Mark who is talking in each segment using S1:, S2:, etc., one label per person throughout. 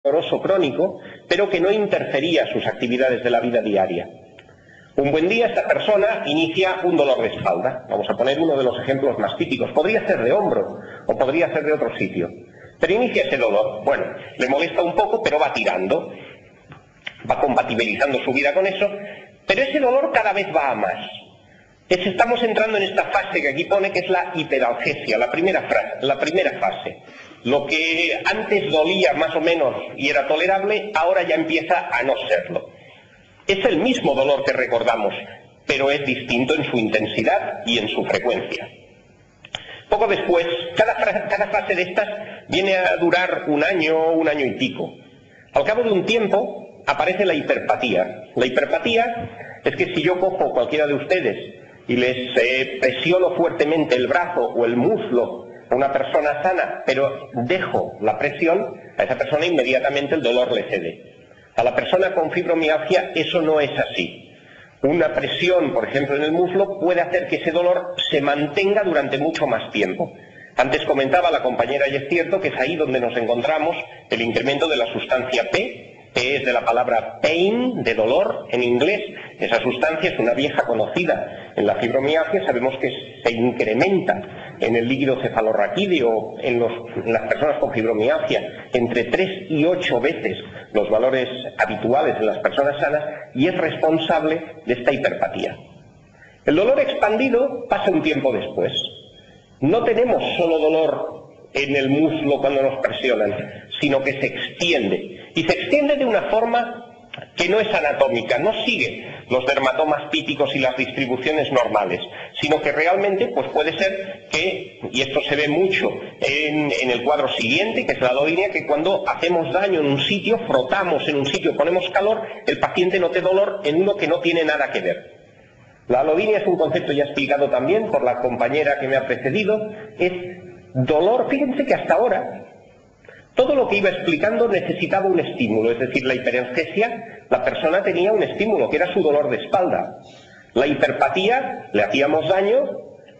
S1: doloroso crónico, pero que no interfería sus actividades de la vida diaria. Un buen día esta persona inicia un dolor de espalda. Vamos a poner uno de los ejemplos más típicos. Podría ser de hombro o podría ser de otro sitio. Pero inicia ese dolor. Bueno, le molesta un poco, pero va tirando. Va compatibilizando su vida con eso. Pero ese dolor cada vez va a más. Estamos entrando en esta fase que aquí pone, que es la hiperalgesia, la primera fase. Lo que antes dolía más o menos y era tolerable, ahora ya empieza a no serlo. Es el mismo dolor que recordamos, pero es distinto en su intensidad y en su frecuencia. Poco después, cada fase de estas viene a durar un año y pico. Al cabo de un tiempo aparece la hiperpatía. La hiperpatía es que si yo cojo cualquiera de ustedes y les presiono fuertemente el brazo o el muslo a una persona sana, pero dejo la presión, a esa persona inmediatamente el dolor le cede. A la persona con fibromialgia eso no es así. Una presión, por ejemplo, en el muslo puede hacer que ese dolor se mantenga durante mucho más tiempo. Antes comentaba la compañera, y es cierto que es ahí donde nos encontramos el incremento de la sustancia P, que es de la palabra pain, de dolor en inglés. Esa sustancia es una vieja conocida en la fibromialgia. Sabemos que se incrementa en el líquido cefalorraquídeo en las personas con fibromialgia entre 3 y 8 veces los valores habituales en las personas sanas, y es responsable de esta hiperpatía. El dolor expandido pasa un tiempo después. No tenemos solo dolor en el muslo cuando nos presionan, sino que se extiende. Y se extiende de una forma que no es anatómica, no sigue los dermatomas típicos y las distribuciones normales, sino que realmente pues puede ser que, y esto se ve mucho en el cuadro siguiente, que es la alodinia, que cuando hacemos daño en un sitio, frotamos en un sitio, ponemos calor, el paciente note dolor en uno que no tiene nada que ver. La alodinia es un concepto ya explicado también por la compañera que me ha precedido, es dolor. Fíjense que hasta ahora todo lo que iba explicando necesitaba un estímulo, es decir, la hiperalgesia, la persona tenía un estímulo, que era su dolor de espalda. La hiperpatía, le hacíamos daño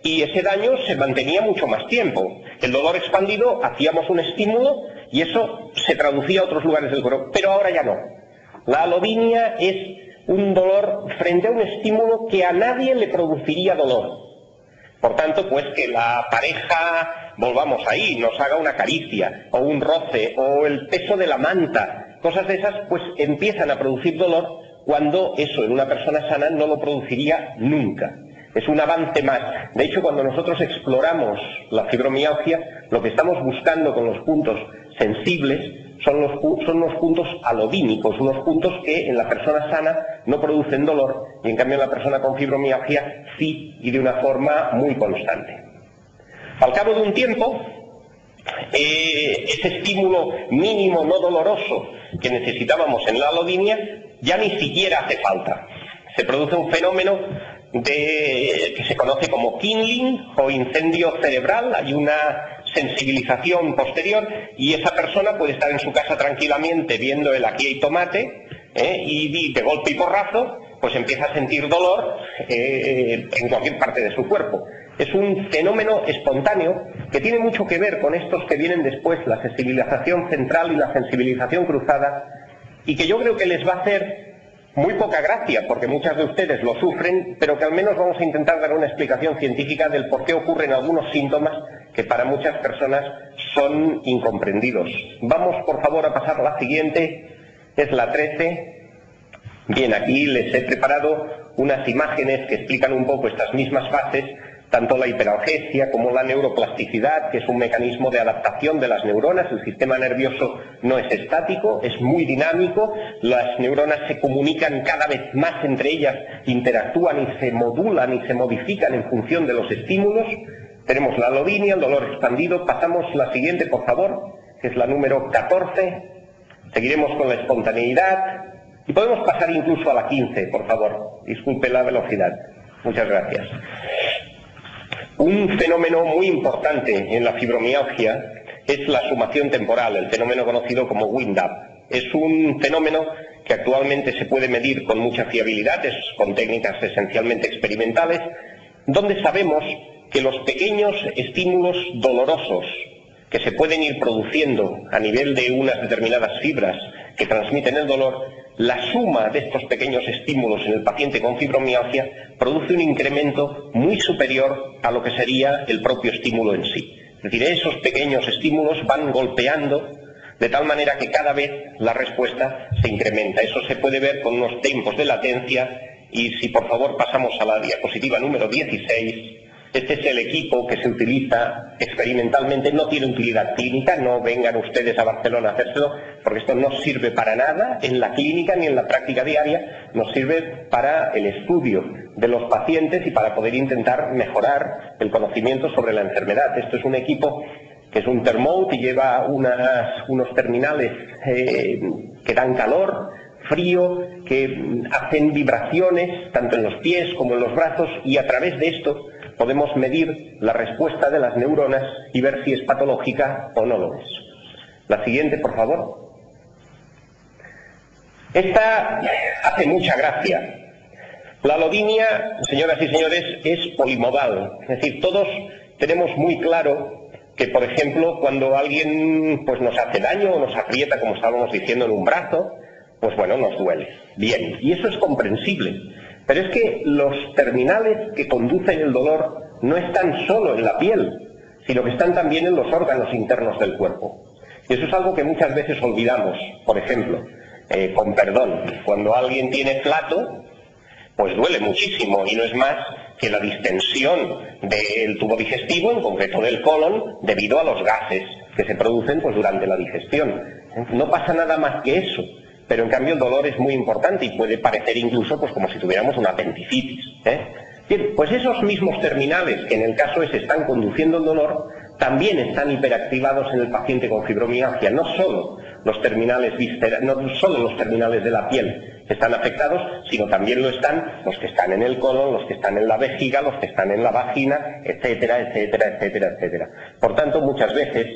S1: y ese daño se mantenía mucho más tiempo. El dolor expandido, hacíamos un estímulo y eso se traducía a otros lugares del cuerpo, pero ahora ya no. La alodinia es un dolor frente a un estímulo que a nadie le produciría dolor. Por tanto, pues que la pareja, volvamos ahí, nos haga una caricia, o un roce, o el peso de la manta, cosas de esas, pues empiezan a producir dolor cuando eso en una persona sana no lo produciría nunca. Es un avance más. De hecho, cuando nosotros exploramos la fibromialgia, lo que estamos buscando con los puntos sensibles son los puntos alodínicos, unos puntos que en la persona sana no producen dolor y en cambio en la persona con fibromialgia sí, y de una forma muy constante. Al cabo de un tiempo, ese estímulo mínimo no doloroso que necesitábamos en la alodinia ya ni siquiera hace falta. Se produce un fenómeno que se conoce como kindling o incendio cerebral. Hay una sensibilización posterior y esa persona puede estar en su casa tranquilamente viendo el Aquí hay tomate y de golpe y porrazo pues empieza a sentir dolor en cualquier parte de su cuerpo. Es un fenómeno espontáneo que tiene mucho que ver con estos que vienen después, la sensibilización central y la sensibilización cruzada, y que yo creo que les va a hacer muy poca gracia, porque muchas de ustedes lo sufren, pero que al menos vamos a intentar dar una explicación científica del por qué ocurren algunos síntomas que para muchas personas son incomprendidos. Vamos, por favor, a pasar a la siguiente, es la 13. Bien, aquí les he preparado unas imágenes que explican un poco estas mismas fases, tanto la hiperalgesia como la neuroplasticidad, que es un mecanismo de adaptación de las neuronas. El sistema nervioso no es estático, es muy dinámico, las neuronas se comunican cada vez más entre ellas, interactúan y se modulan y se modifican en función de los estímulos. Tenemos la alodinia, el dolor expandido. Pasamos la siguiente, por favor, que es la número 14. Seguiremos con la espontaneidad y podemos pasar incluso a la 15, por favor. Disculpe la velocidad. Muchas gracias. Un fenómeno muy importante en la fibromialgia es la sumación temporal, el fenómeno conocido como wind-up. Es un fenómeno que actualmente se puede medir con mucha fiabilidad, con técnicas esencialmente experimentales, donde sabemos que los pequeños estímulos dolorosos que se pueden ir produciendo a nivel de unas determinadas fibras que transmiten el dolor, la suma de estos pequeños estímulos en el paciente con fibromialgia produce un incremento muy superior a lo que sería el propio estímulo en sí. Es decir, esos pequeños estímulos van golpeando de tal manera que cada vez la respuesta se incrementa. Eso se puede ver con unos tiempos de latencia, y si por favor pasamos a la diapositiva número 16, este es el equipo que se utiliza experimentalmente, no tiene utilidad clínica, no vengan ustedes a Barcelona a hacérselo, porque esto no sirve para nada en la clínica ni en la práctica diaria, nos sirve para el estudio de los pacientes y para poder intentar mejorar el conocimiento sobre la enfermedad. Esto es un equipo que es un Thermote y lleva unos terminales que dan calor, frío, que hacen vibraciones tanto en los pies como en los brazos, y a través de esto podemos medir la respuesta de las neuronas y ver si es patológica o no lo es. La siguiente, por favor. Esta hace mucha gracia. La alodinia, señoras y señores, es polimodal. Es decir, todos tenemos muy claro que, por ejemplo, cuando alguien pues nos hace daño o nos aprieta, como estábamos diciendo, en un brazo, pues bueno, nos duele. Bien, y eso es comprensible. Pero es que los terminales que conducen el dolor no están solo en la piel, sino que están también en los órganos internos del cuerpo. Y eso es algo que muchas veces olvidamos. Por ejemplo, con perdón, cuando alguien tiene flato, pues duele muchísimo, y no es más que la distensión del tubo digestivo, en concreto del colon, debido a los gases que se producen pues durante la digestión. No pasa nada más que eso. Pero en cambio el dolor es muy importante y puede parecer incluso pues como si tuviéramos una apendicitis. Bien, pues esos mismos terminales que en el caso ese están conduciendo el dolor, también están hiperactivados en el paciente con fibromialgia. No solo los terminales no solo los terminales de la piel están afectados, sino también lo están los que están en el colon, los que están en la vejiga, los que están en la vagina, etcétera, etcétera, etcétera, etcétera. Por tanto, muchas veces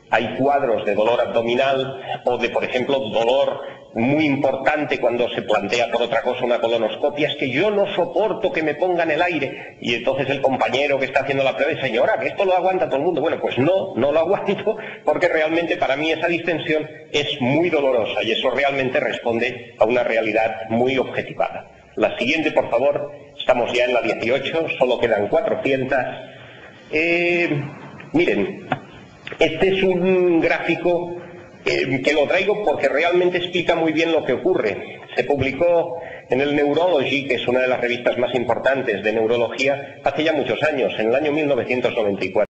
S1: hay cuadros de dolor abdominal o de, por ejemplo, dolor muy importante cuando se plantea por otra cosa una colonoscopia. Es que yo no soporto que me pongan el aire. Y entonces el compañero que está haciendo la prueba dice: señora, que esto lo aguanta todo el mundo. Bueno, pues no lo aguanto, porque realmente para mí esa distensión es muy dolorosa y eso realmente responde a una realidad muy objetivada. La siguiente, por favor. Estamos ya en la 18, solo quedan 400. Miren, este es un gráfico que lo traigo porque realmente explica muy bien lo que ocurre. Se publicó en el Neurology, que es una de las revistas más importantes de neurología, hace ya muchos años, en el año 1994.